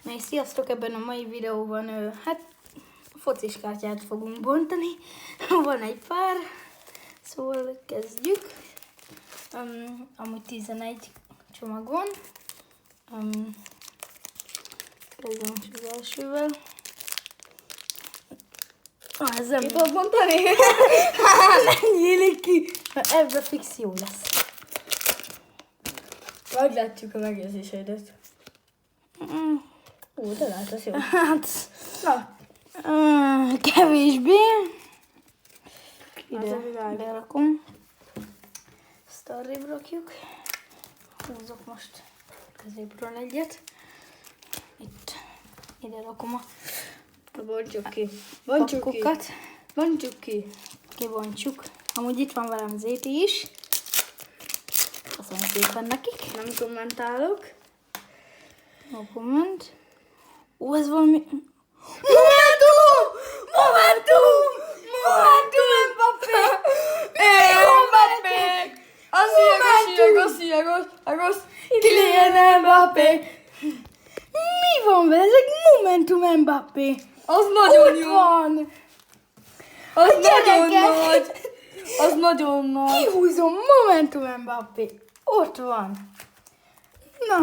Na és sziasztok, ebben a mai videóban hát focis kártyát fogunk bontani. Van egy pár, szóval kezdjük. Amúgy 11 csomag van. Kezdem most az elsővel. Ez nem Ki tudod mondani? nem nyílik ki. Ebben fix jó lesz. Meglátjuk a megérzéseidet. De látasz jó. Hát, Na, kevésbé. Az a Ide világ. berakom. Ezt arrébb rakjuk. Húzok most középről egyet. Itt. Ide rakom a bontsuk ki. Bontsuk ki. pakokat. Bontsuk ki. Kibontjuk. Amúgy itt van velem Zéti is. Köszönöm szépen nekik. Nem kommentálok. No comment. Ó, ez valami... Momentum! Momentum! Momentum Mbappé! Mbappé! Agos! Kylian Mbappé! Mi van vele? Ezek Momentum Mbappé. Az nagyon Ott jó! van. Az nagyon gyerekek! nagy! Az nagyon nagy! Kihúzom Momentum Mbappé. Ott van. Na,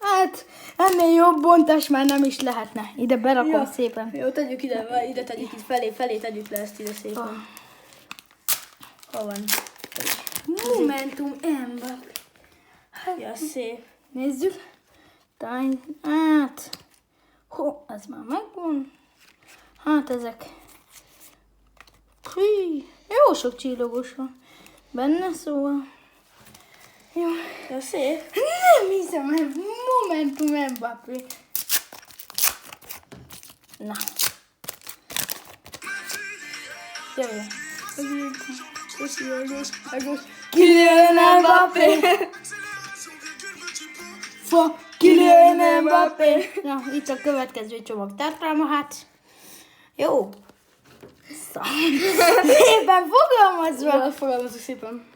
hát ennél jobb bontás már nem is lehetne. Ide berakom Ja. szépen. Jó, tegyük ide tegyük itt felé tegyük le ezt ide szépen. Hol van? Momentum Mbappé. Ja, szép. Nézzük. Hát. Ho, ez már megvan. Hát ezek. Hű, jó sok csillogos van benne, szóval. Jó. Ja, szép. Nem hiszem, hogy Momentum Mbappé. Na. Jöjjön. Agos. Kylian Mbappé! Kylian Mbappé! Na, itt a következő csomag tartalma, hát. Jó. Szépen fogalmazva. Ja, fogalmazok szépen.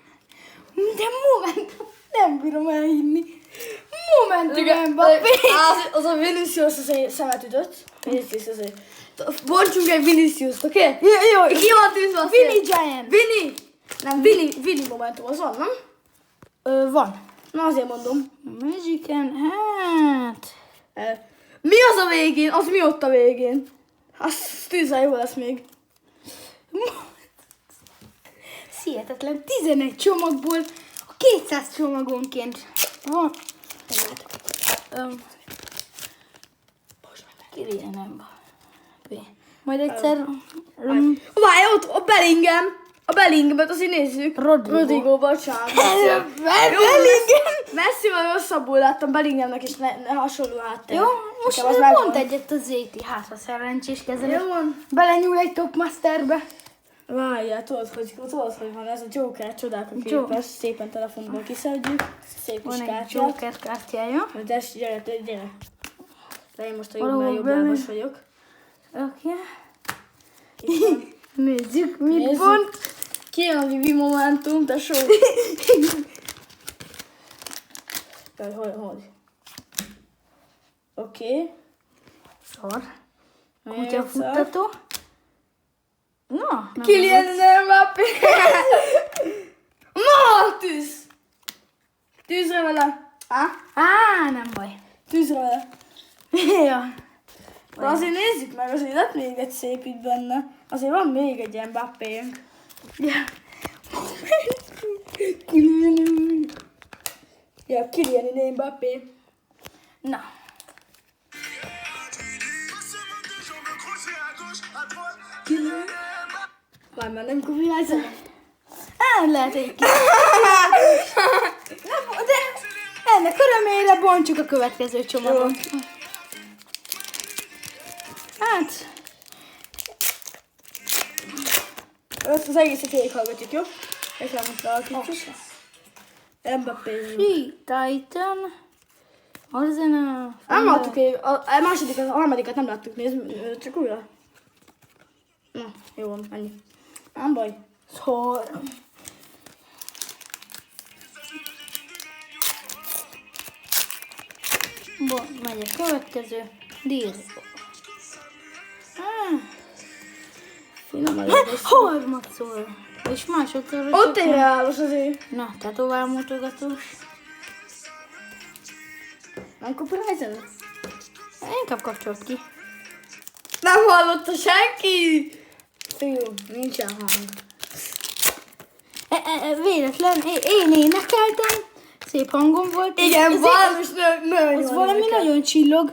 De Momentum, nem bírom elhinni. Momentum Mbappé. Az a Vinicius az szemet ütött. Vinicius azért. Bontsunk egy Viniciust, oké? Okay? Jó, Ki van tűzve a Vinny szél? Giant. Vinny! Nem, Vinny Momentum, az van, nem? Van. Na azért mondom. Magicen, hát. Mi az a végén? Az mi ott a végén? Az tűzzel jó lesz még. Hihetetlen, 11 csomagból a 200 csomagonként van. Kylian Mbappé. Majd egyszer Várj, ott a Bellingham. A Bellinghamet azért nézzük. Rodrigo. Bocsánat. Bellingham. Messzivel rosszabbul láttam Bellinghamnek is ne hasonló háttér. Jó, most Nekem az megvan. pont egyet az Zéti, hát ha szerencsés kezelés. Jó van. Belenyúl egy Topmasterbe. Várjál, tudod, hogy van ez a Joker csodák a Jó. képes. Szépen telefonból kiszedjük. Szép kis Van egy kártyát. Joker kártyája. De gyere. De én most a Valahol jobb benne. lábas vagyok. Oké. Itt van. Nézzük, mit Nézzük. bont. Ki a Vivi Momentum, tesó? Jaj, hogy? Oké. Szar. Még Kutyafuttató. Na, nem Kylian volt. Mbappé! Ma tűz! Tűzre vele! Nem baj. Tűzre vele! Ja. De azért nézzük meg, azért lett még egy szép itt benne. Azért van még egy ilyen Mbappénk. Ja. Ja, Kylian Mbappé. Na. Várj már, nem kombinálsz? Lehet egy kis. De ennek örömére bontsuk a következő csomagot. Hát, Ezt az egészet végighallgatjuk, jó? Reklámot alakítsuk. Mbappé. Free Titan. Arsenal. Nem láttuk még, a másodikat, a harmadikat nem láttuk, nézd, csak újra. Na, jó van, ennyi. Nem baj. Szor. Megy a következő. Dír. Finom a lövés. Harmadszor. És másodszor. Ott egy reálos azért. Na, te tovább mutogatós. Nem copyright-el? Inkább kapcsolt ki. Nem hallotta senki! Fiú, nincsen hang. Véletlen, én énekeltem. Szép hangom volt. Igen, Ez- valami nagyon Az jól valami énekel. nagyon csillog.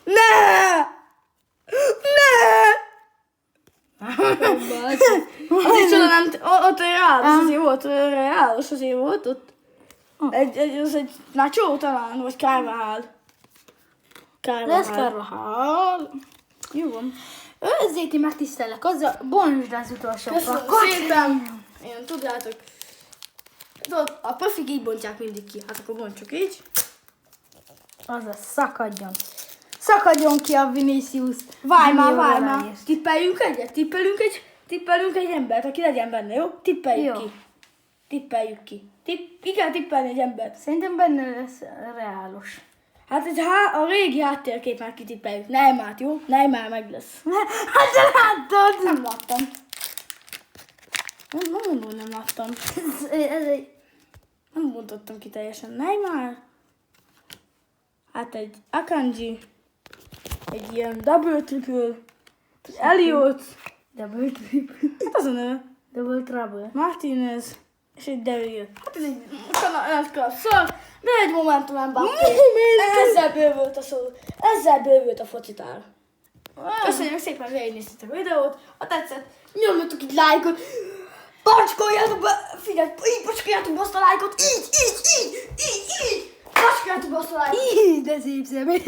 Ne! Ne! Azért csoda nem, ott reálos azért volt, reálos azért volt ott. Az egy Nacho talán, vagy Carvajal. Lesz Carvajal. Jó van. Ezért én megtisztellek, azzal bontsd az utolsó Köszönöm pakkot. szépen. Én tudjátok. Tudod, a profik így bontják mindig ki. Hát akkor bontsuk így. Azaz, szakadjon. Szakadjon ki a Vinicius. Várj már, Millió várj már. dollárért. Tippeljünk egyet, tippelünk egy embert, aki legyen benne, jó? Tippeljük Jó. ki. Tippeljuk ki. Ki kell tippelni egy embert. Szerintem benne lesz reálos. Hát ez a régi háttérkép már kitippeljük. Neymart, jó? Neymar meg lesz. Hát te láttad? Nem láttam. Nem mondom, nem láttam. Ez egy... Nem bontottam ki teljesen. Neymar. Hát egy Akanji. Egy ilyen double-triple. Elliot. Double triple. Hát az a neve. Double trouble. Martinez. És egy Devil. Hát ez egy szar, de egy Momentum Mbappé. Ezzel bővült a szó. Ezzel bővült a focitár. Köszönjük szépen, hogy végignéztetek a videót. Ha tetszett, nyomjatok egy lájkot. Pacskoljátok be, figyelj, így pacskoljátok be azt a lájkot. Így. Pacskoljátok be azt a lájkot. Így, de szép személy.